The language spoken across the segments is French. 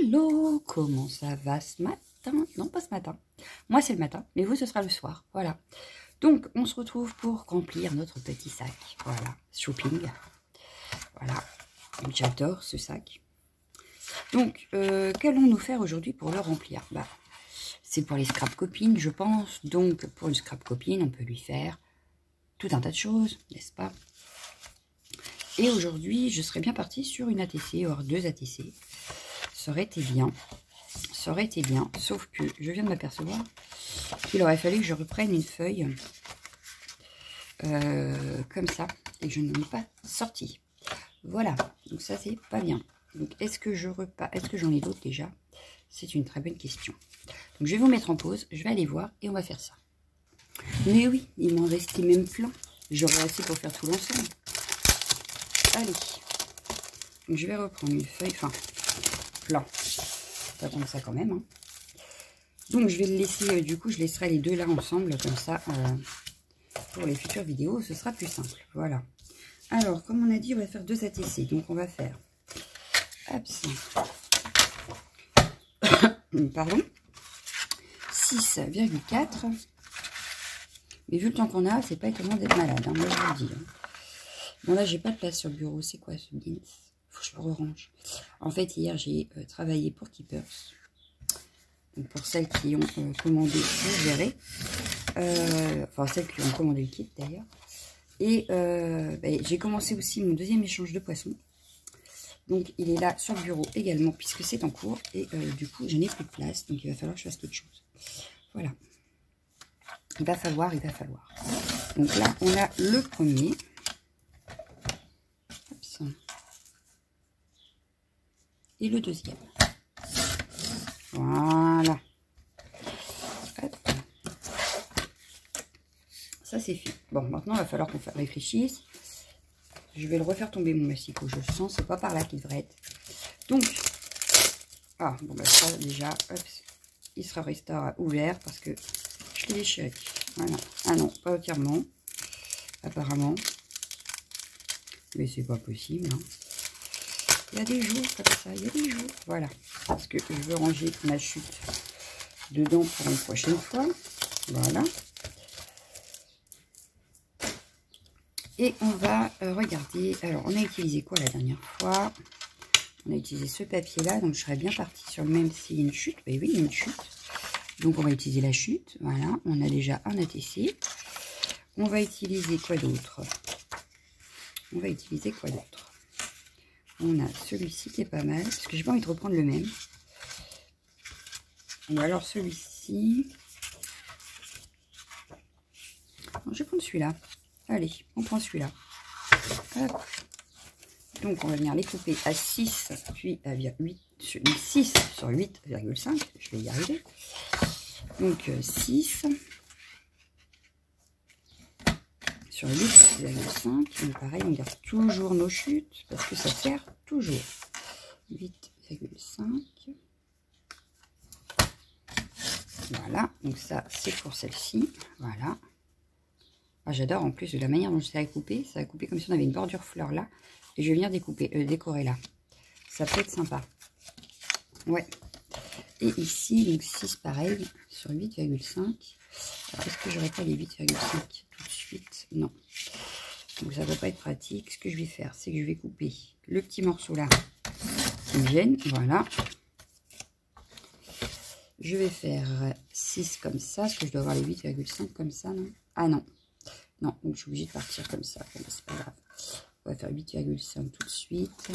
Hello, comment ça va ce matin? Non, pas ce matin. Moi, c'est le matin, mais vous, ce sera le soir. Voilà. Donc, on se retrouve pour remplir notre petit sac. Voilà, shopping. Voilà, j'adore ce sac. Donc, qu'allons-nous faire aujourd'hui pour le remplir? C'est pour les scrap copines, je pense. Donc, pour une scrap copine, on peut lui faire tout un tas de choses, n'est-ce pas? Et aujourd'hui, je serais bien partie sur une ATC, voire 2 ATC. Ça aurait été bien. Ça aurait été bien. Sauf que je viens de m'apercevoir qu'il aurait fallu que je reprenne une feuille comme ça. Et que je ne l'ai pas sortie. Voilà. Donc ça, c'est pas bien. Donc est-ce que je repars? Est-ce que j'en ai d'autres déjà? C'est une très bonne question. Donc je vais vous mettre en pause. Je vais aller voir et on va faire ça. Mais oui, il m'en restait même plein. J'aurai assez pour faire tout l'ensemble. Allez. Donc je vais reprendre une feuille. Enfin, plein. Pas tant que ça quand même. Hein. Donc je vais le laisser, du coup je laisserai les deux là ensemble, comme ça, pour les futures vidéos, ce sera plus simple. Voilà. Alors, comme on a dit, on va faire 2 ATC. Donc on va faire, hop, pardon, 6,4. Mais vu le temps qu'on a, c'est pas étonnant d'être malade, hein, moi je vous le dis. Hein. Bon là, j'ai pas de place sur le bureau. C'est quoi ce Beans? Faut que je le range. En fait, hier, j'ai travaillé pour Keepers. Donc, pour celles qui ont commandé, vous verrez. Enfin, celles qui ont commandé le kit, d'ailleurs. Et j'ai commencé aussi mon deuxième échange de poissons. Donc, il est là sur le bureau également, puisque c'est en cours. Et du coup, je n'ai plus de place. Donc, il va falloir que je fasse quelque chose. Voilà. Il va falloir. Donc là, on a le premier. Et le deuxième. Voilà. Hop. Ça, c'est fait. Bon, maintenant, il va falloir qu'on réfléchisse. Je vais le refaire tomber, mon massicot. Je le sens, c'est pas par là qu'il devrait être. Donc, ça, déjà, hop, il sera resté ouvert parce que je l'ai déchiré. Voilà. Ah non, pas entièrement. Apparemment. Mais c'est pas possible, hein. Il y a des jours comme ça, il y a des jours. Voilà, parce que je veux ranger ma chute dedans pour une prochaine fois. Voilà. Et on va regarder. Alors, on a utilisé quoi la dernière fois? On a utilisé ce papier-là, donc je serais bien partie sur le même s'il y a une chute. Ben oui, il y a une chute. Donc, on va utiliser la chute. Voilà, on a déjà un ATC. On va utiliser quoi d'autre? On a celui-ci qui est pas mal, parce que j'ai pas envie de reprendre le même. Ou alors celui-ci. Je vais prendre celui-là. Allez, on prend celui-là. Donc, on va venir les couper à 6, puis à 8, 6 sur 8,5. Je vais y arriver. Donc, 6 sur 8,5. Donc, pareil, on garde toujours nos chutes, parce que ça sert toujours. 8,5. Voilà, donc ça, c'est pour celle-ci. Voilà. Ah, j'adore en plus de la manière dont ça a coupé. Ça a coupé comme si on avait une bordure fleur là. Et je vais venir décorer là. Ça peut être sympa. Ouais. Et ici, donc 6 pareil, sur 8,5. Est-ce que j'aurais pas les 8,5 tout de suite? Non. Donc ça ne va pas être pratique. Ce que je vais faire, c'est que je vais couper le petit morceau là qui me gêne. Voilà. Je vais faire 6 comme ça. Est-ce que je dois avoir les 8,5 comme ça, non? Ah non. Non, donc je suis obligée de partir comme ça. Bon, c'est pas grave. On va faire 8,5 tout de suite.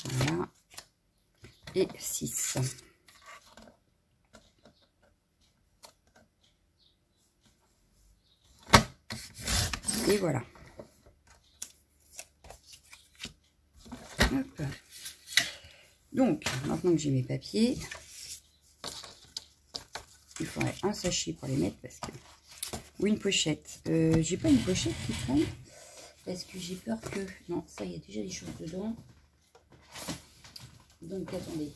Voilà. Et 6. Et voilà. Hop. Donc, maintenant que j'ai mes papiers, il faudrait un sachet pour les mettre parce que... Ou une pochette. J'ai pas une pochette qui traîne parce que j'ai peur que... Non, ça, il y a déjà des choses dedans. Donc, attendez.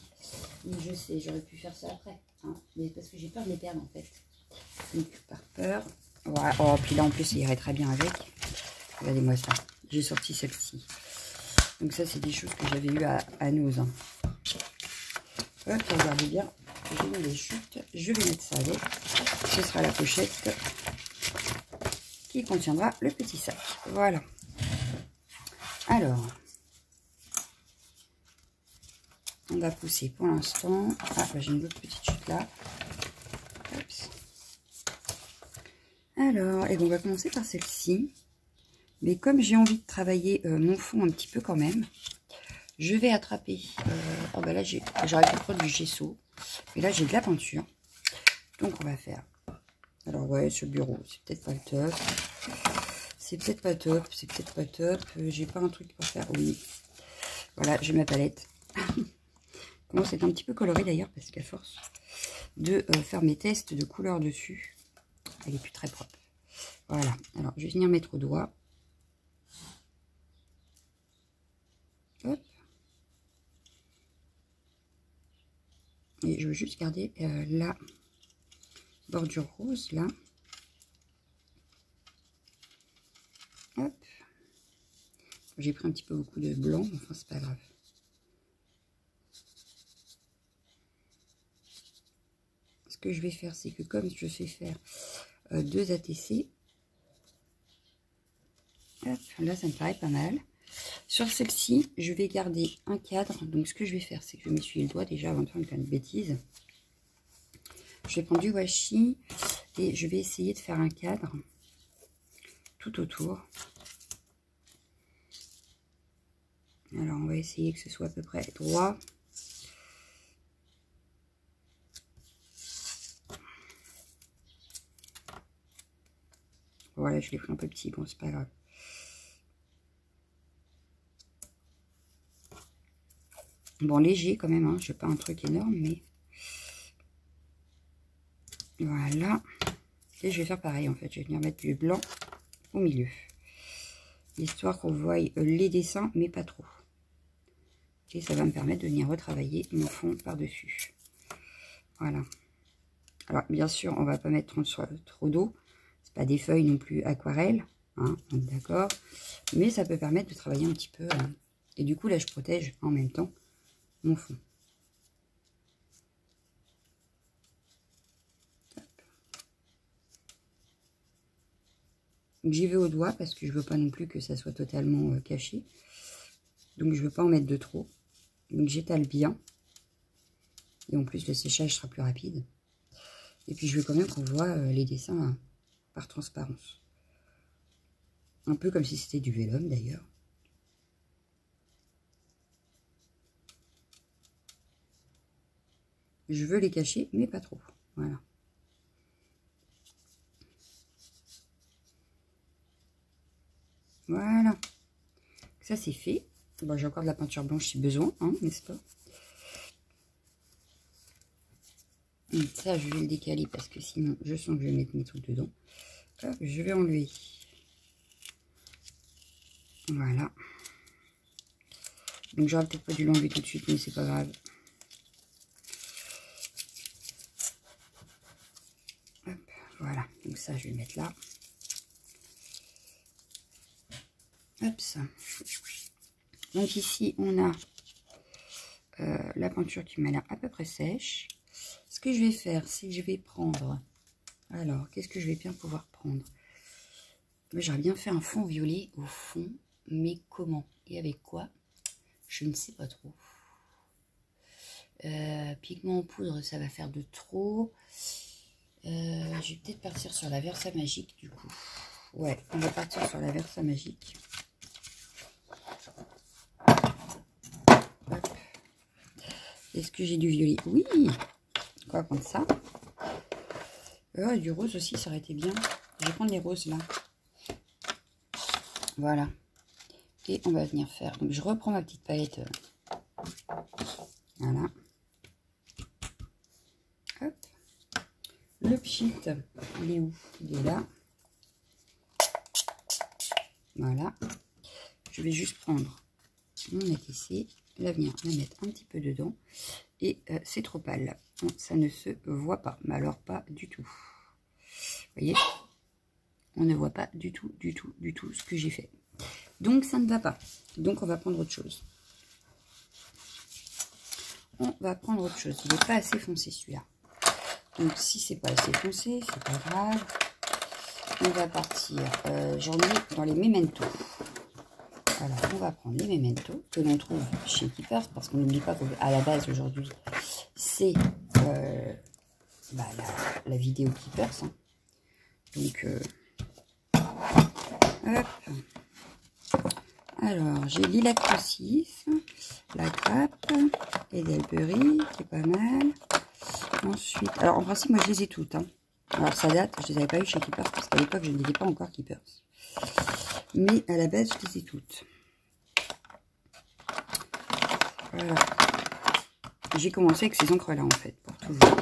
Mais je sais, j'aurais pu faire ça après. Hein, mais parce que j'ai peur de les perdre, en fait. Donc, par peur... Voilà. Oh, puis là, en plus, il irait très bien avec. Regardez-moi ça. J'ai sorti celle-ci. Donc, ça, c'est des choses que j'avais eues à Nose. Hein. Hop, regardez bien, j'ai mis les chutes, je vais mettre ça avec. Ce sera la pochette qui contiendra le petit sac. Voilà. Alors, on va pousser pour l'instant. Ah, bah, j'ai une autre petite chute là. Oups. Alors, et bon, on va commencer par celle-ci. Mais comme j'ai envie de travailler mon fond un petit peu quand même, je vais attraper. Oh bah là, j'aurais pu prendre du gesso. Mais là, j'ai de la peinture. Donc, on va faire. Alors, ouais, ce bureau, c'est peut-être pas le top. C'est peut-être pas top. C'est peut-être pas top. J'ai pas un truc pour faire. Oui. Voilà, j'ai ma palette. Comment c'est un petit peu coloré d'ailleurs, parce qu'à force de faire mes tests de couleurs dessus, elle est plus très propre. Voilà. Alors, je vais venir mettre au doigt. Hop. Et je veux juste garder la bordure rose là. Hop. J'ai pris un petit peu beaucoup de blanc, enfin c'est pas grave. Ce que je vais faire, c'est que comme je sais faire 2 ATC, hop, là ça me paraît pas mal. Sur celle-ci, je vais garder un cadre. Donc ce que je vais faire, c'est que je vais m'essuyer le doigt déjà avant de faire une bêtise. Je vais prendre du washi et je vais essayer de faire un cadre tout autour. Alors on va essayer que ce soit à peu près droit. Voilà, je l'ai pris un peu petit, bon c'est pas grave. Bon, léger quand même, hein. Je n'ai pas un truc énorme, mais voilà. Et je vais faire pareil en fait, je vais venir mettre du blanc au milieu. Histoire qu'on voie les dessins, mais pas trop. Et ça va me permettre de venir retravailler mon fond par-dessus. Voilà. Alors, bien sûr, on va pas mettre trop d'eau. C'est pas des feuilles non plus aquarelles, hein, d'accord. Mais ça peut permettre de travailler un petit peu. Et du coup, là, je protège en même temps mon fond. J'y vais au doigt parce que je veux pas non plus que ça soit totalement caché. Donc, je veux pas en mettre de trop. Donc, j'étale bien. Et en plus, le séchage sera plus rapide. Et puis, je veux quand même qu'on voit les dessins par transparence. Un peu comme si c'était du vélum, d'ailleurs. Je veux les cacher, mais pas trop. Voilà. Voilà. Ça, c'est fait. Bon, j'ai encore de la peinture blanche si besoin, hein, n'est-ce pas? Et ça, je vais le décaler parce que sinon, je sens que je vais mettre mes trucs dedans. Hop, je vais enlever. Voilà. Donc, j'aurais peut-être pas dû l'enlever tout de suite, mais c'est pas grave. Hop, voilà. Donc, ça, je vais le mettre là. Hop, ça. Donc, ici, on a la peinture qui m'a l'air à peu près sèche. Ce que je vais faire, c'est que je vais prendre... Alors, qu'est-ce que je vais bien pouvoir prendre? J'aurais bien fait un fond violet au fond, mais comment et avec quoi? Je ne sais pas trop. Pigment en poudre, ça va faire de trop. Je vais peut-être partir sur la Versa Magique du coup. Ouais, on va partir sur la Versa Magique. Est-ce que j'ai du violet? Oui. On va prendre ça. Du rose aussi, ça aurait été bien. Je vais prendre les roses là. Voilà. Et on va venir faire. Donc je reprends ma petite palette. Voilà. Hop. Le pchit, il est où? Il est là. Voilà. Je vais juste prendre mon ATC, la venir la mettre un petit peu dedans. Et c'est trop pâle. Bon, ça ne se voit pas. Mais alors pas du tout. Vous voyez? On ne voit pas du tout ce que j'ai fait. Donc ça ne va pas. Donc on va prendre autre chose. on va prendre autre chose. Il n'est pas assez foncé celui-là. Donc si c'est pas assez foncé, c'est pas grave. On va partir, j'en ai dans les Memento. Alors on va prendre les Memento que l'on trouve chez Keepers, parce qu'on n'oublie pas qu'à la base aujourd'hui, c'est la vidéo Keepers. Hein. Donc, hop. Alors, j'ai Lilac 6, la grappe, Edelberry, qui est pas mal. Ensuite, alors en principe, moi je les ai toutes. Hein. Alors ça date, je les avais pas eu chez Keepers, parce qu'à l'époque, je ne disais pas encore Keepers. Mais à la base, je les ai toutes. Voilà. J'ai commencé avec ces encres-là, en fait, pour toujours.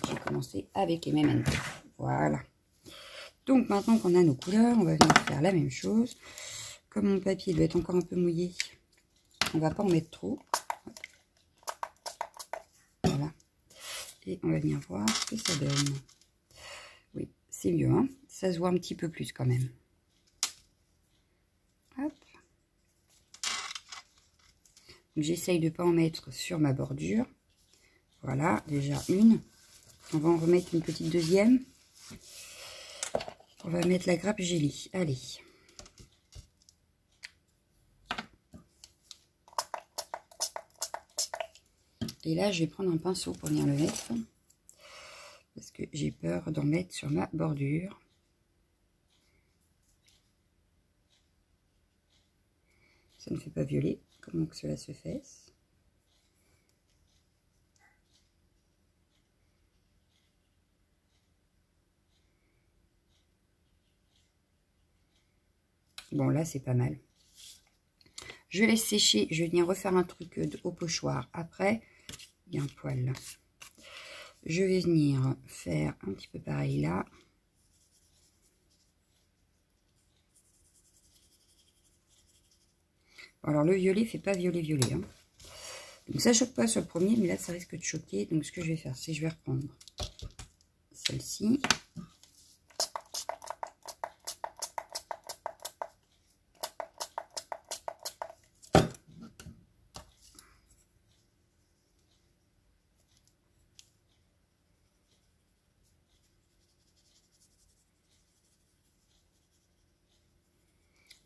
J'ai commencé avec les Memento. Voilà. Donc, maintenant qu'on a nos couleurs, on va venir faire la même chose. Comme mon papier doit être encore un peu mouillé, on va pas en mettre trop. Voilà. Et on va venir voir ce que ça donne. Oui, c'est mieux, hein. Ça se voit un petit peu plus quand même. Hop. J'essaye de ne pas en mettre sur ma bordure. Voilà, déjà une. On va en remettre une petite deuxième. On va mettre la grappe Gelée. Allez. Et là, je vais prendre un pinceau pour venir le mettre. Parce que j'ai peur d'en mettre sur ma bordure. Ça ne fait pas violet. Comment que cela se fait? Bon, là, c'est pas mal. Je laisse sécher. Je vais venir refaire un truc au pochoir. Après, il y a un poil là. Je vais venir faire un petit peu pareil là. Alors, le violet fait pas violet-violet. Hein. Donc, ça choque pas sur le premier, mais là, ça risque de choquer. Donc, ce que je vais faire, c'est que je vais reprendre celle-ci.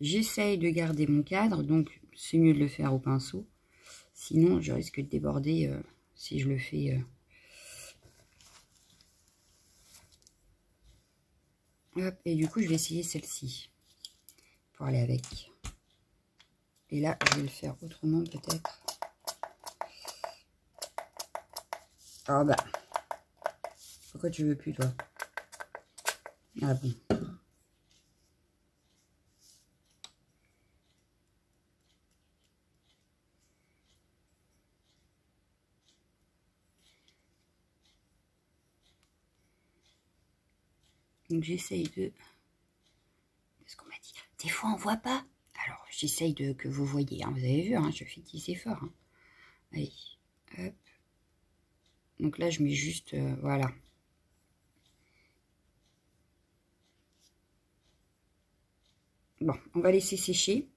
J'essaye de garder mon cadre, donc c'est mieux de le faire au pinceau. Sinon, je risque de déborder si je le fais. Hop, et du coup, je vais essayer celle-ci pour aller avec. Et là, je vais le faire autrement peut-être. Ah bah, pourquoi tu veux plus toi? Ah bon. Donc j'essaye de... Qu'est-ce qu'on m'a dit? Des fois on voit pas. Alors j'essaye de que vous voyez. Hein. Vous avez vu, hein, je fais tisser fort. Hein. Allez, hop. Donc là je mets juste... voilà. Bon, on va laisser sécher.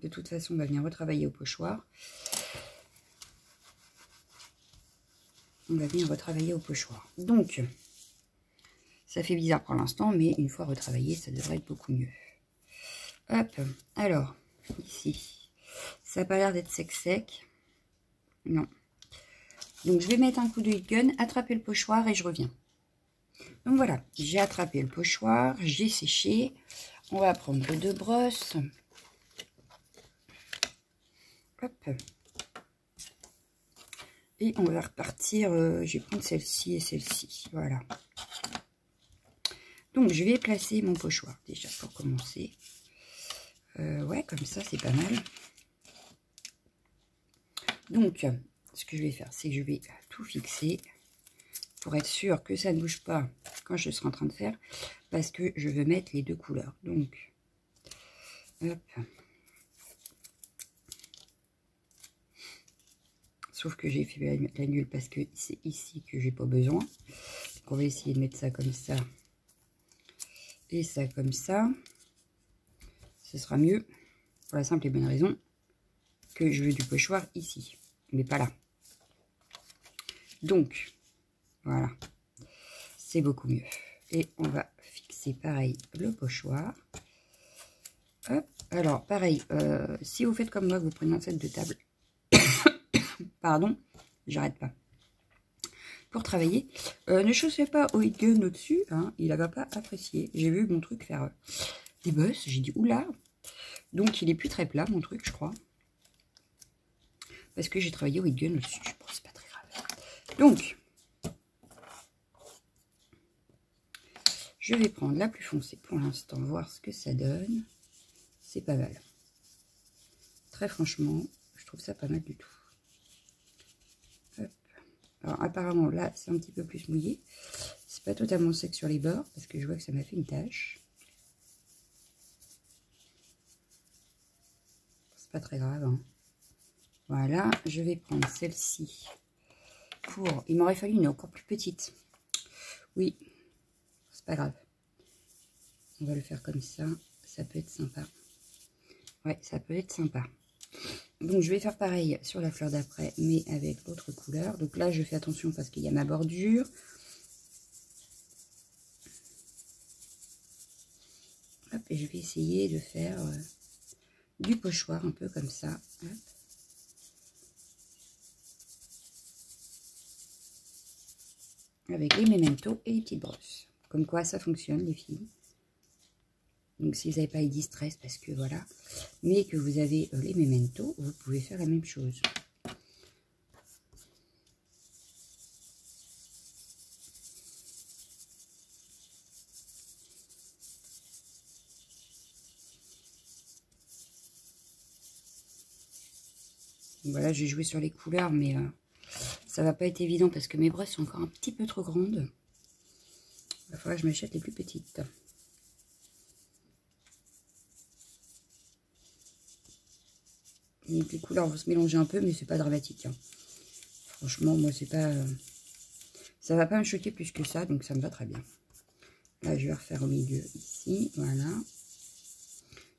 De toute façon, on va venir retravailler au pochoir. On va venir retravailler au pochoir. Donc, ça fait bizarre pour l'instant, mais une fois retravaillé, ça devrait être beaucoup mieux. Hop, alors, ici, ça n'a pas l'air d'être sec. Non. Donc, je vais mettre un coup de heat gun, attraper le pochoir et je reviens. Donc, voilà, j'ai attrapé le pochoir, j'ai séché. On va prendre deux brosses. Hop. Et on va repartir, je vais prendre celle-ci et celle-ci, voilà. Donc, je vais placer mon pochoir, déjà, pour commencer. Ouais, comme ça, c'est pas mal. Donc, ce que je vais faire, c'est que je vais tout fixer pour être sûr que ça ne bouge pas quand je serai en train de faire, parce que je veux mettre les deux couleurs. Donc, hop. Sauf que j'ai fait la nulle parce que c'est ici que j'ai pas besoin. Donc, on va essayer de mettre ça comme ça. Et ça comme ça. Ce sera mieux. Pour la simple et bonne raison que je veux du pochoir ici. Mais pas là. Donc, voilà. C'est beaucoup mieux. Et on va fixer pareil le pochoir. Hop. Alors, pareil, si vous faites comme moi, vous prenez un set de table. Pardon, j'arrête pas. Pour travailler, ne chaussez pas au heat gun au-dessus, hein, il ne va pas apprécier. J'ai vu mon truc faire des bosses, j'ai dit oula. Donc il est plus très plat mon truc, je crois. Parce que j'ai travaillé au heat gun au-dessus, je pense, c'est pas très grave. Donc, je vais prendre la plus foncée pour l'instant, voir ce que ça donne. C'est pas mal. Très franchement, je trouve ça pas mal du tout. Hop. Alors apparemment là c'est un petit peu plus mouillé. C'est pas totalement sec sur les bords parce que je vois que ça m'a fait une tache. C'est pas très grave. Hein. Voilà, je vais prendre celle-ci pour... Il m'aurait fallu une encore plus petite. Oui, c'est pas grave. On va le faire comme ça. Ça peut être sympa. Ouais, ça peut être sympa. Donc je vais faire pareil sur la fleur d'après, mais avec l'autre couleur. Donc là, je fais attention parce qu'il y a ma bordure. Hop, et je vais essayer de faire du pochoir un peu comme ça. Hop. Avec les mementos et les petites brosses. Comme quoi ça fonctionne les filles. Donc si vous n'avez pas Eddie Stress parce que voilà, mais que vous avez les mementos, vous pouvez faire la même chose. Donc voilà, j'ai joué sur les couleurs, mais ça va pas être évident parce que mes brosses sont encore un petit peu trop grandes. Il va falloir que je m'achète les plus petites. Les couleurs vont se mélanger un peu, mais c'est pas dramatique. Hein. Franchement, moi, c'est pas... ça va pas me choquer plus que ça, donc ça me va très bien. Là, je vais refaire au milieu, ici, voilà.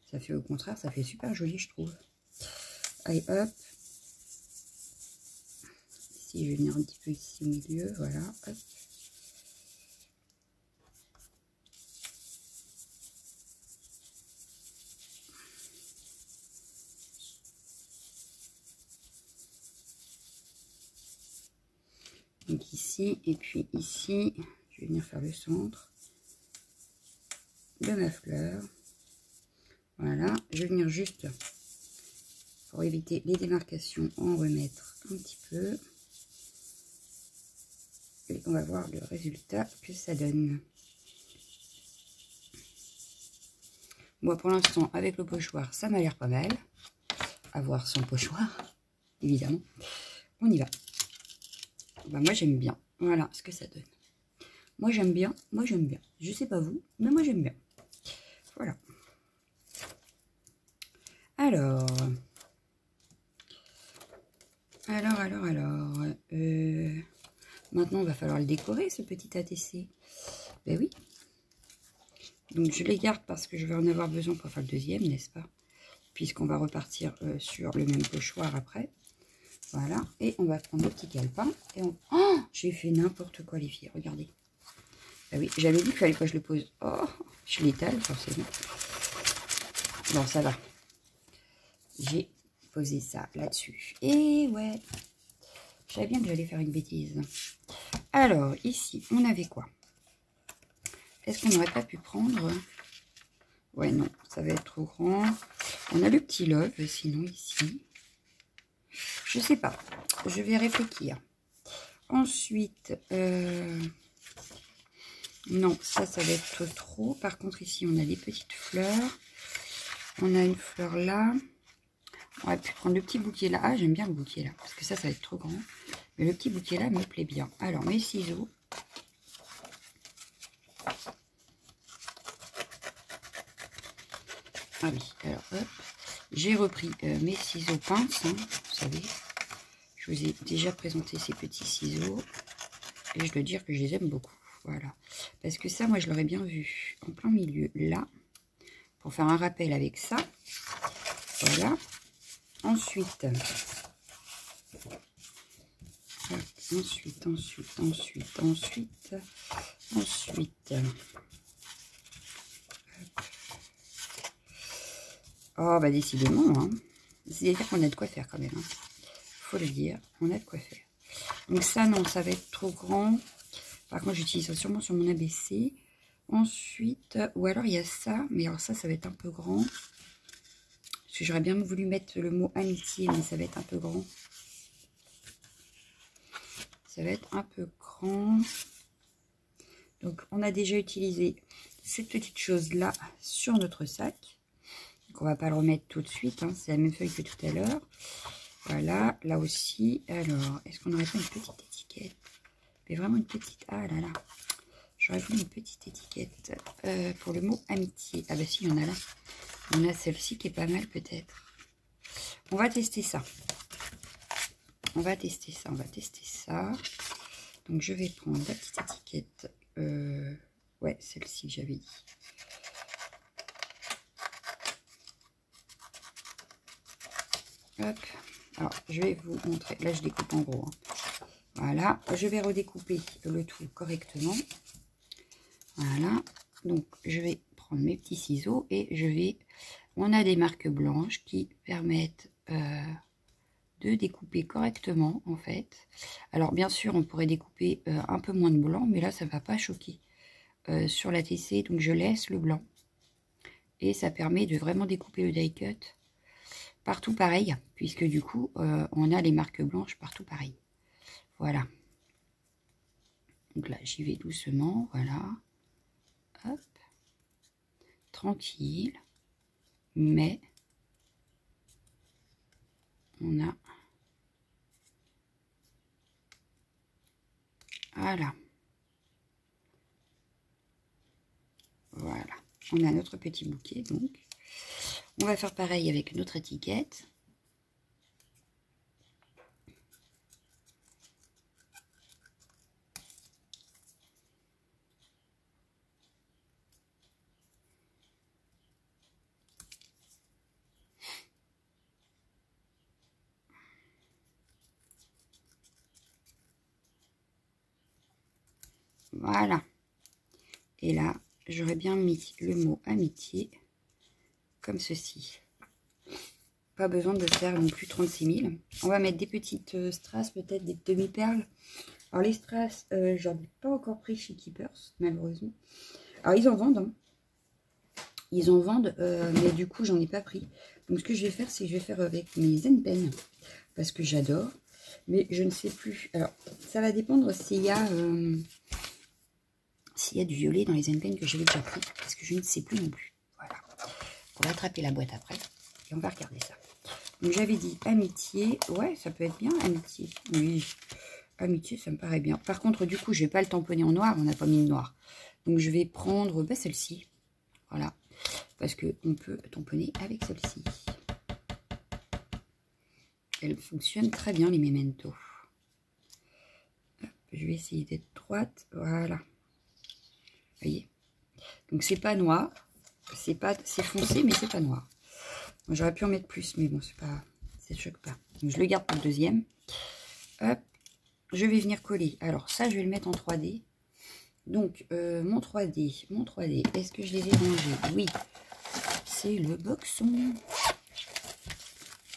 Ça fait au contraire, ça fait super joli, je trouve. Allez, hop. Ici, je vais venir un petit peu ici au milieu, voilà, hop. Donc ici, et puis ici, je vais venir faire le centre de ma fleur. Voilà, je vais venir juste, pour éviter les démarcations, en remettre un petit peu. Et on va voir le résultat que ça donne. Moi, pour l'instant, avec le pochoir, ça m'a l'air pas mal. À voir sans pochoir, évidemment. On y va. Ben, moi, j'aime bien. Voilà ce que ça donne. Moi, j'aime bien. Moi, j'aime bien. Je sais pas vous, mais moi, j'aime bien. Voilà. Alors. Maintenant, il va falloir le décorer, ce petit ATC. Ben oui. Donc, je les garde parce que je vais en avoir besoin pour faire le deuxième, n'est-ce pas? Puisqu'on va repartir sur le même pochoir après. Voilà. Et on va prendre le petit calepin. Et on... Oh, j'ai fait n'importe quoi, les filles. Regardez. Ben oui, j'avais dit qu'il fallait pas que je le pose. Oh, je l'étale, forcément. Bon, ça va. J'ai posé ça là-dessus. Et ouais, je savais bien que j'allais faire une bêtise. Alors, ici, on avait quoi? Est-ce qu'on n'aurait pas pu prendre... Ouais, non, ça va être trop grand. On a le petit love, sinon, ici. Je sais pas. Je vais réfléchir. Ensuite, non, ça va être trop. Par contre, ici, on a des petites fleurs. On a une fleur là. On aurait pu prendre le petit bouquet là. Ah, j'aime bien le bouquet là, parce que ça va être trop grand. Mais le petit bouquet là me plaît bien. Alors, mes ciseaux. Ah oui, alors hop. J'ai repris mes ciseaux pinces, hein, vous savez. Je vous ai déjà présenté ces petits ciseaux. Et je dois dire que je les aime beaucoup. Voilà. Parce que ça, moi, je l'aurais bien vu en plein milieu, là. Pour faire un rappel avec ça. Voilà. Ensuite, Ensuite. Oh, bah décidément, hein. C'est-à-dire qu'on a de quoi faire quand même. Hein. Faut le dire, on a de quoi faire. Donc ça, non, ça va être trop grand. Par contre, j'utilise sûrement sur mon ABC. Ensuite, ou alors il y a ça, mais alors ça va être un peu grand. Parce que j'aurais bien voulu mettre le mot amitié, mais ça va être un peu grand. Ça va être un peu grand. Donc, on a déjà utilisé cette petite chose-là sur notre sac. Donc, on va pas le remettre tout de suite. Hein. C'est la même feuille que tout à l'heure. Voilà, là aussi. Alors, est-ce qu'on aurait pas une petite étiquette? Mais vraiment une petite... Ah là là. J'aurais voulu une petite étiquette pour le mot amitié. Ah bah si, il y en a là. On a celle-ci qui est pas mal peut-être. On va tester ça. On va tester ça. Donc, je vais prendre la petite étiquette. Ouais, celle-ci que j'avais dit. Hop. Alors, je vais vous montrer. Là, je découpe en gros. Hein. Voilà. Je vais redécouper le tout correctement. Voilà. Donc, je vais prendre mes petits ciseaux et je vais... On a des marques blanches qui permettent de découper correctement, en fait. Alors, bien sûr, on pourrait découper un peu moins de blanc, mais là, ça ne va pas choquer sur la TC. Donc, je laisse le blanc. Et ça permet de vraiment découper le die cut partout pareil, puisque du coup, on a les marques blanches partout pareil. Voilà. Donc là, j'y vais doucement, voilà. Hop. Tranquille. Mais, on a... Voilà. Voilà. On a notre petit bouquet, donc. On va faire pareil avec notre étiquette. Voilà. Et là, j'aurais bien mis le mot amitié comme ceci. Pas besoin de faire non plus 36 000. On va mettre des petites strass, peut-être des demi-perles. Alors les strass, j'en ai pas encore pris chez Keepers, malheureusement. Alors ils en vendent, hein. Ils en vendent, mais du coup j'en ai pas pris. Donc ce que je vais faire, c'est que je vais faire avec mes Zen Pen, parce que j'adore. Mais je ne sais plus. Alors ça va dépendre s'il y a du violet dans les Zen Pen que j'avais déjà pris, parce que je ne sais plus non plus. Voilà. On va attraper la boîte après et on va regarder ça. Donc j'avais dit amitié, ouais ça peut être bien amitié, oui, amitié ça me paraît bien. Par contre du coup je vais pas le tamponner en noir, on n'a pas mis le noir. Donc je vais prendre celle-ci, voilà, parce qu'on peut tamponner avec celle-ci. Elle fonctionne très bien les Memento. Hop, je vais essayer d'être droite, voilà. Vous voyez, donc c'est pas noir, c'est foncé mais c'est pas noir. J'aurais pu en mettre plus, mais bon, ça ne choque pas. Donc, je le garde pour le deuxième. Hop, je vais venir coller. Alors, ça, je vais le mettre en 3D. Donc, mon 3D, est-ce que je les ai rangés? Oui, c'est le boxon.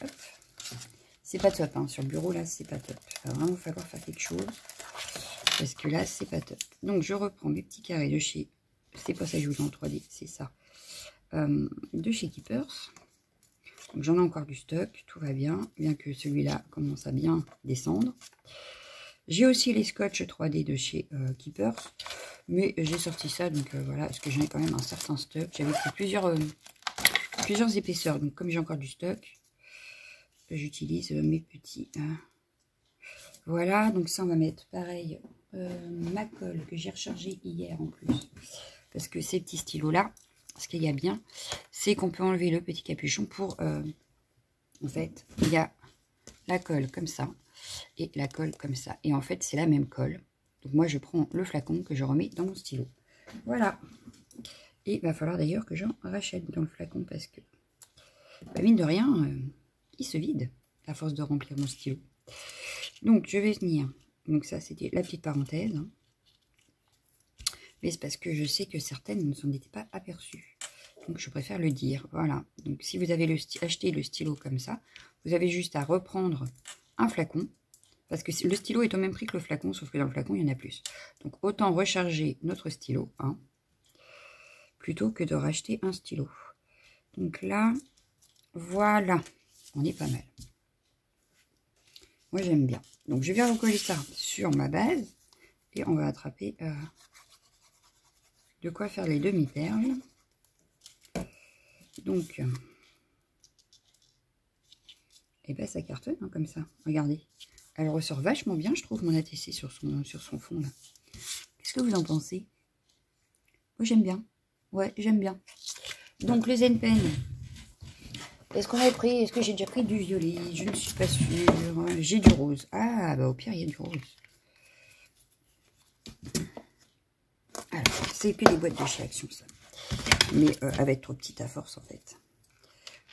Hop. C'est pas top, hein. Sur le bureau, là, c'est pas top. Il va vraiment falloir faire quelque chose. Parce que là, c'est pas top. Donc, je reprends mes petits carrés de chez... C'est pas ça que je vous dis en 3D, c'est ça. De chez Keepers. Donc j'en ai encore du stock, tout va bien, bien que celui-là commence à bien descendre. J'ai aussi les scotch 3D de chez Keepers, mais j'ai sorti ça, donc voilà, parce que j'en ai quand même un certain stock. J'avais pris plusieurs épaisseurs, donc comme j'ai encore du stock, j'utilise mes petits. Voilà, donc ça on va mettre pareil, ma colle que j'ai rechargée hier en plus, parce que ces petits stylos-là, ce qu'il y a bien, c'est qu'on peut enlever le petit capuchon pour... en fait, il y a la colle comme ça et la colle comme ça. Et en fait, c'est la même colle. Donc moi, je prends le flacon que je remets dans mon stylo. Voilà. Et il va falloir d'ailleurs que j'en rachète dans le flacon parce que, bah, mine de rien, il se vide à force de remplir mon stylo. Donc, je vais venir Donc ça, c'était la petite parenthèse. Hein. Mais c'est parce que je sais que certaines ne s'en étaient pas aperçues. Donc je préfère le dire. Voilà. Donc si vous avez acheté le stylo comme ça, vous avez juste à reprendre un flacon. Parce que le stylo est au même prix que le flacon, sauf que dans le flacon, il y en a plus. Donc autant recharger notre stylo, hein, plutôt que de racheter un stylo. Donc là, voilà. On est pas mal. Moi, j'aime bien. Donc je vais recoller ça sur ma base. Et on va attraper de quoi faire les demi-perles. Donc, et ben ça cartonne hein, comme ça. Regardez. Elle ressort vachement bien, je trouve, mon ATC sur son fond là. Qu'est-ce que vous en pensez? Moi, j'aime bien. Ouais, j'aime bien. Donc, le Zen Pen. Est-ce qu'on avait pris? Est-ce que j'ai déjà pris du violet? Je ne suis pas sûre. J'ai du rose. Ah, bah au pire, il y a du rose. Alors, c'est que des boîtes de chez Action, ça. Mais avec trop petite à force, en fait.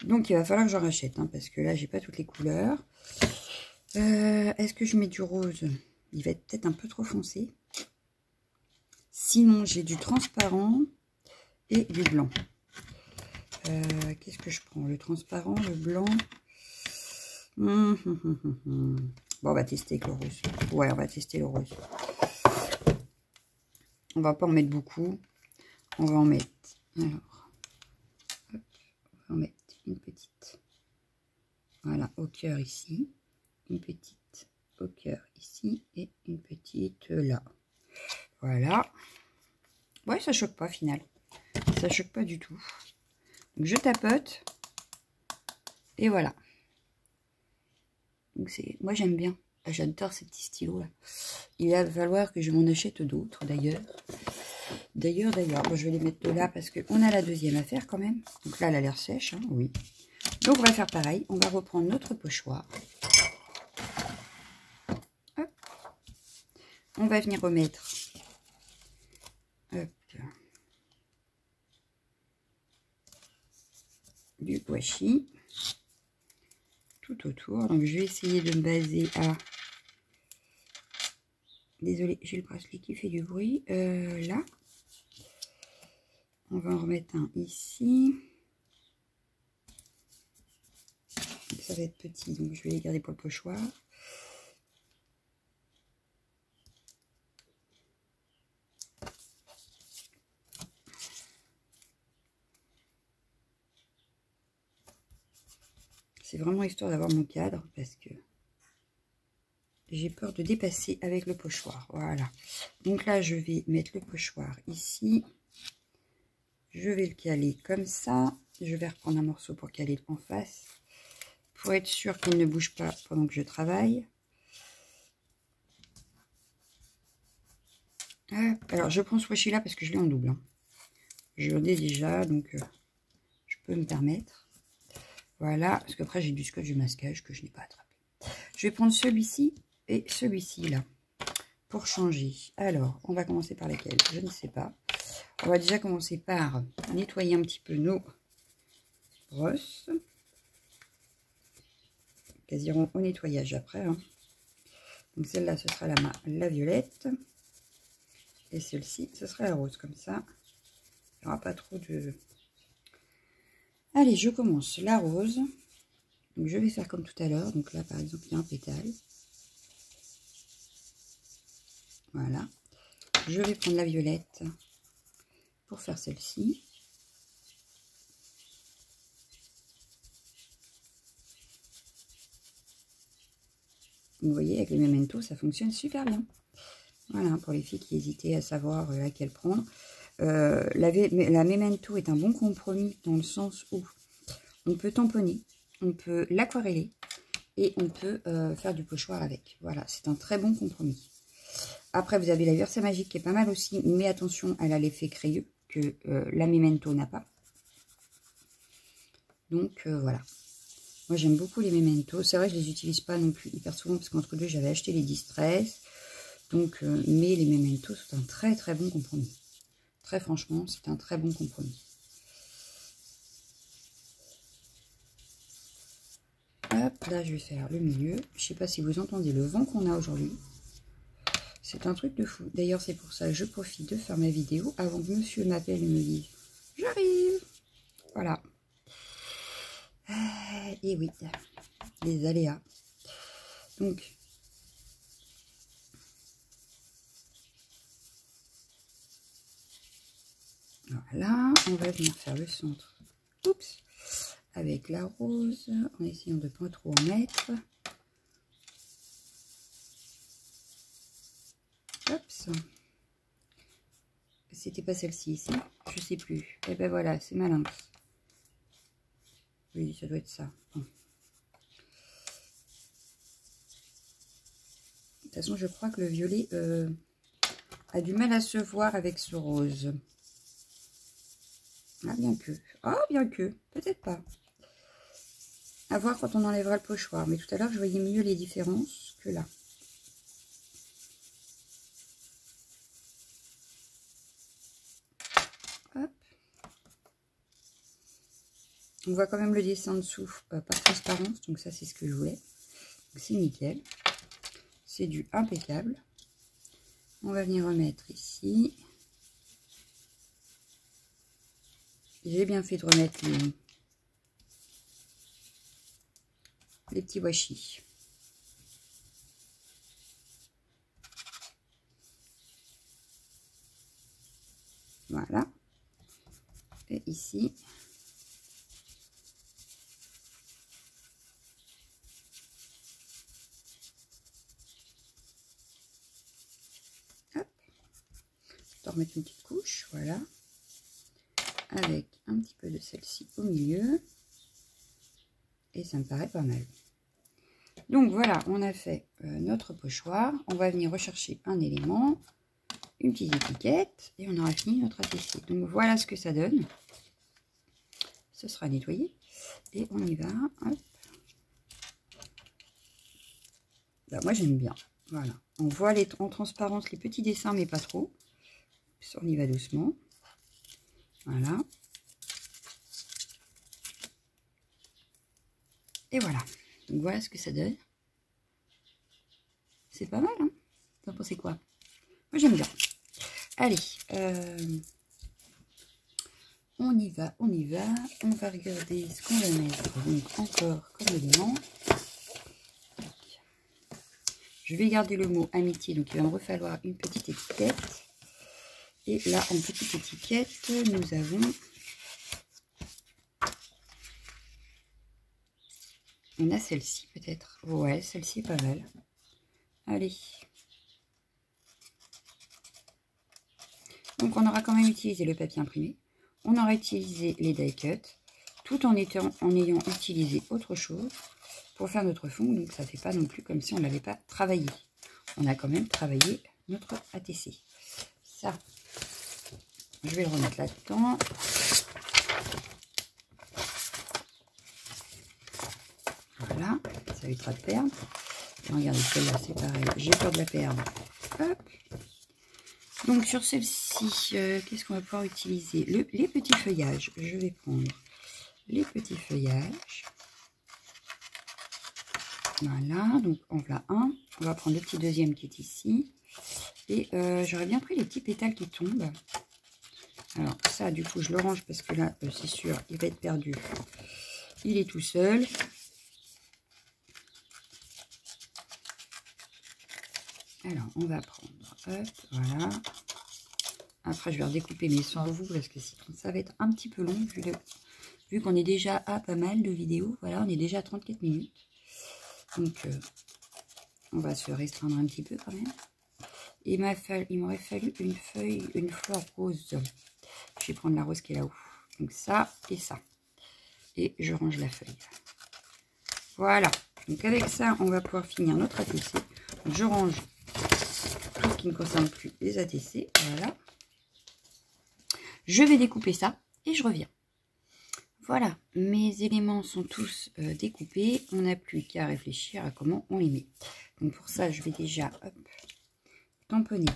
Donc, il va falloir que j'en rachète, hein, parce que là, j'ai pas toutes les couleurs. Est-ce que je mets du rose? Il va être peut-être un peu trop foncé. Sinon, j'ai du transparent et du blanc. Qu'est-ce que je prends? Le transparent, le blanc. Bon, on va tester avec le rose. Ouais, on va tester le rose. On va pas en mettre beaucoup. On va en mettre... Alors, hop, on va en mettre une petite. Voilà, au cœur ici. Une petite au cœur ici. Et une petite là. Voilà. Ouais, ça choque pas, final. Ça choque pas du tout. Donc, je tapote. Et voilà. Donc, moi, j'aime bien. J'adore ces petits stylos là. Il va falloir que je m'en achète d'autres d'ailleurs. D'ailleurs, bon, je vais les mettre de là parce qu'on a la deuxième à faire quand même. Donc là, elle a l'air sèche, hein, oui. Donc, on va faire pareil. On va reprendre notre pochoir. Hop. On va venir remettre hop, du washi tout autour. Donc, je vais essayer de me baser à... Désolée, j'ai le bracelet qui fait du bruit. Là. On va en remettre un ici. Ça va être petit, donc je vais les garder pour le pochoir. C'est vraiment histoire d'avoir mon cadre parce que j'ai peur de dépasser avec le pochoir. Voilà. Donc là, je vais mettre le pochoir ici. Je vais le caler comme ça. Je vais reprendre un morceau pour caler en face. Pour être sûr qu'il ne bouge pas pendant que je travaille. Hop. Alors, je prends ce washi là parce que je l'ai en double. Hein. Je l'ai déjà, donc je peux me permettre. Voilà, parce qu'après j'ai du scotch de masquage que je n'ai pas attrapé. Je vais prendre celui-ci et celui-ci là pour changer. Alors, on va commencer par laquelle? Je ne sais pas. On va déjà commencer par nettoyer un petit peu nos brosses. Quasiment au nettoyage après. Hein. Donc celle-là, ce sera la violette. Et celle-ci, ce sera la rose. Comme ça, il n'y aura pas trop de... Allez, je commence la rose. Donc je vais faire comme tout à l'heure. Donc là, par exemple, il y a un pétale. Voilà. Je vais prendre la violette pour faire celle-ci. Vous voyez, avec les Memento, ça fonctionne super bien. Voilà, pour les filles qui hésitaient à savoir laquelle prendre. La Memento est un bon compromis dans le sens où on peut tamponner, on peut l'aquareller et on peut faire du pochoir avec. Voilà, c'est un très bon compromis. Après, vous avez la Versa Magique qui est pas mal aussi, mais attention, elle a l'effet crayeux que la Memento n'a pas. Donc, voilà. Moi, j'aime beaucoup les Memento. C'est vrai, je les utilise pas non plus hyper souvent parce qu'entre deux, j'avais acheté les Distress. Donc, mais les Memento sont un très très bon compromis. Très franchement, c'est un très bon compromis. Hop, là, je vais faire le milieu. Je sais pas si vous entendez le vent qu'on a aujourd'hui. C'est un truc de fou. D'ailleurs, c'est pour ça que je profite de faire ma vidéo avant que monsieur m'appelle et me dise « J'arrive !» Voilà. Et oui, les aléas. Donc, voilà, on va venir faire le centre. Oups, avec la rose, en essayant de ne pas trop en mettre. Oups. C'était pas celle-ci ici, je sais plus. Et ben voilà, c'est malin. Oui, ça doit être ça. Bon. De toute façon, je crois que le violet a du mal à se voir avec ce rose. Ah, bien que. Oh, bien que. Peut-être pas. À voir quand on enlèvera le pochoir. Mais tout à l'heure, je voyais mieux les différences que là. Hop. On voit quand même le dessin en dessous par transparence. Donc ça, c'est ce que je voulais. C'est nickel. C'est du impeccable. On va venir remettre ici. J'ai bien fait de remettre les petits washi. Voilà. Et ici. Hop. Je vais remettre une petite couche. Voilà. Avec un petit peu de celle-ci au milieu. Et ça me paraît pas mal. Donc voilà, on a fait notre pochoir. On va venir rechercher un élément, une petite étiquette, et on aura fini notre ATC. Donc voilà ce que ça donne. Ce sera nettoyé. Et on y va. Hop. Bah, moi j'aime bien. Voilà. On voit en transparence les petits dessins, mais pas trop. On y va doucement. Voilà. Et voilà. Donc voilà ce que ça donne. C'est pas mal, hein? Vous en pensez quoi? Moi j'aime bien. Allez. On y va, on y va. On va regarder ce qu'on va mettre. Donc encore comme élément. Je vais garder le mot amitié. Donc il va me refalloir une petite étiquette. Et là, en petite étiquette, nous avons... On a celle-ci peut-être. Ouais, celle-ci est pas mal. Allez. Donc on aura quand même utilisé le papier imprimé. On aura utilisé les die cut. Tout en ayant utilisé autre chose pour faire notre fond. Donc ça ne fait pas non plus comme si on n'avait pas travaillé. On a quand même travaillé notre ATC. Ça, je vais le remettre là-dedans. Voilà, ça évitera de perdre. Et regardez, celle-là, c'est pareil. J'ai peur de la perdre. Hop. Donc, sur celle-ci, qu'est-ce qu'on va pouvoir utiliser? Les petits feuillages. Je vais prendre les petits feuillages. Voilà, donc en voilà un. On va prendre le petit deuxième qui est ici. Et j'aurais bien pris les petits pétales qui tombent. Alors, ça, du coup, je le range parce que là, c'est sûr, il va être perdu. Il est tout seul. Alors, on va prendre, hop, voilà. Après, je vais redécouper mes sans vous parce que sinon, ça va être un petit peu long vu qu'on est déjà à pas mal de vidéos. Voilà, on est déjà à 34 minutes. Donc, on va se restreindre un petit peu quand même. Et il m'aurait fallu une fleur rose. Je vais prendre la rose qui est là-haut. Donc, ça et ça. Et je range la feuille. Voilà. Donc, avec ça, on va pouvoir finir notre ATC. Donc, je range tout ce qui ne concerne plus les ATC. Voilà. Je vais découper ça et je reviens. Voilà, mes éléments sont tous découpés. On n'a plus qu'à réfléchir à comment on les met. Donc pour ça, je vais déjà tamponner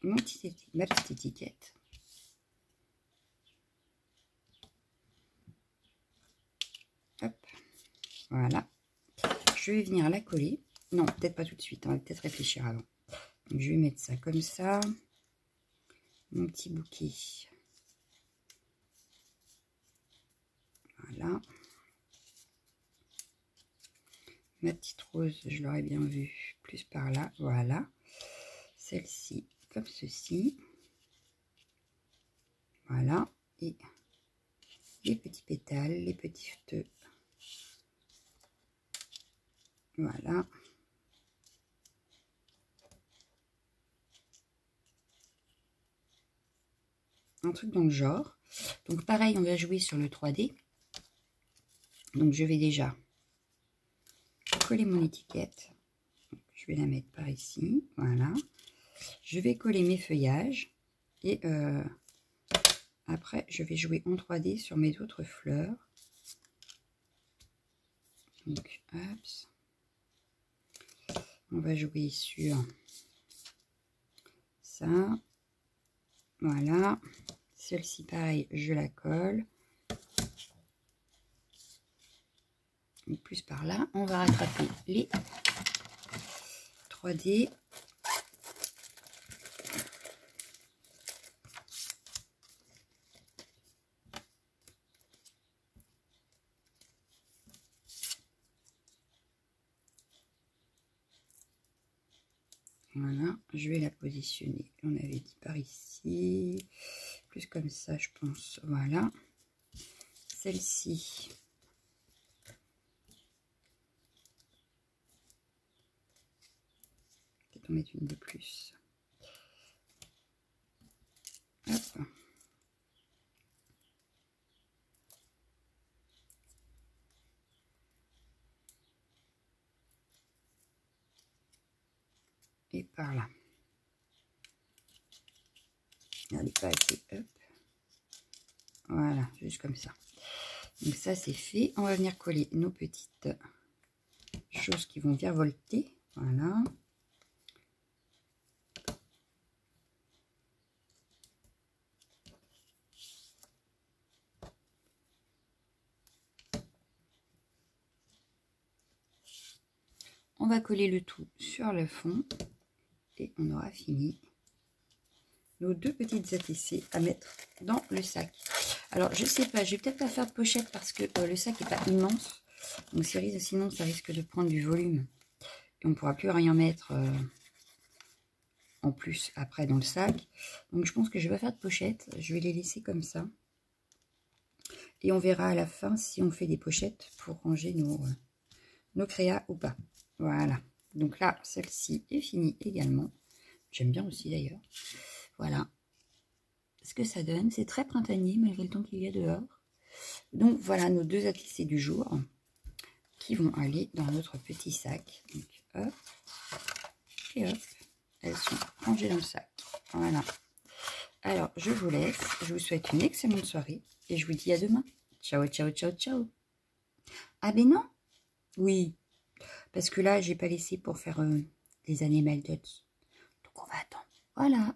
ma petite étiquette. Hop, voilà. Je vais venir la coller. Non, peut-être pas tout de suite. On va peut-être réfléchir avant. Donc, je vais mettre ça comme ça. Mon petit bouquet. Voilà. Ma petite rose, je l'aurais bien vue plus par là. Voilà. Celle-ci, comme ceci. Voilà. Et les petits pétales, les petits feux. Voilà. Un truc dans le genre. Donc pareil, on va jouer sur le 3D. Donc je vais déjà coller mon étiquette. Donc, je vais la mettre par ici. Voilà. Je vais coller mes feuillages. Et après, je vais jouer en 3D sur mes autres fleurs. Donc, hop. On va jouer sur ça. Voilà. Celle-ci, pareil, je la colle. Et plus par là, on va rattraper les 3D. Voilà, je vais la positionner. On avait dit par ici, plus comme ça, je pense. Voilà. Celle-ci. Peut-être en mettre une de plus. Hop. Et par là. Elle n'est pas assez. Hop. Voilà, juste comme ça. Donc ça, c'est fait. On va venir coller nos petites choses qui vont virevolter. Voilà. On va coller le tout sur le fond. Et on aura fini nos deux petites ATC à mettre dans le sac. Alors, je sais pas, je vais peut-être pas faire de pochette parce que le sac n'est pas immense. Donc, sinon, ça risque de prendre du volume. Et on ne pourra plus rien mettre en plus après dans le sac. Donc, je pense que je vais pas faire de pochette. Je vais les laisser comme ça. Et on verra à la fin si on fait des pochettes pour ranger nos créas ou pas. Voilà. Donc là, celle-ci est finie également. J'aime bien aussi d'ailleurs. Voilà ce que ça donne. C'est très printanier malgré le temps qu'il y a dehors. Donc voilà nos deux ATC du jour qui vont aller dans notre petit sac. Donc hop et hop. Elles sont rangées dans le sac. Voilà. Alors je vous laisse. Je vous souhaite une excellente soirée et je vous dis à demain. Ciao, ciao, ciao, ciao. Ah ben non. Oui. Parce que là, j'ai pas laissé pour faire les animal dots. Donc on va attendre. Voilà.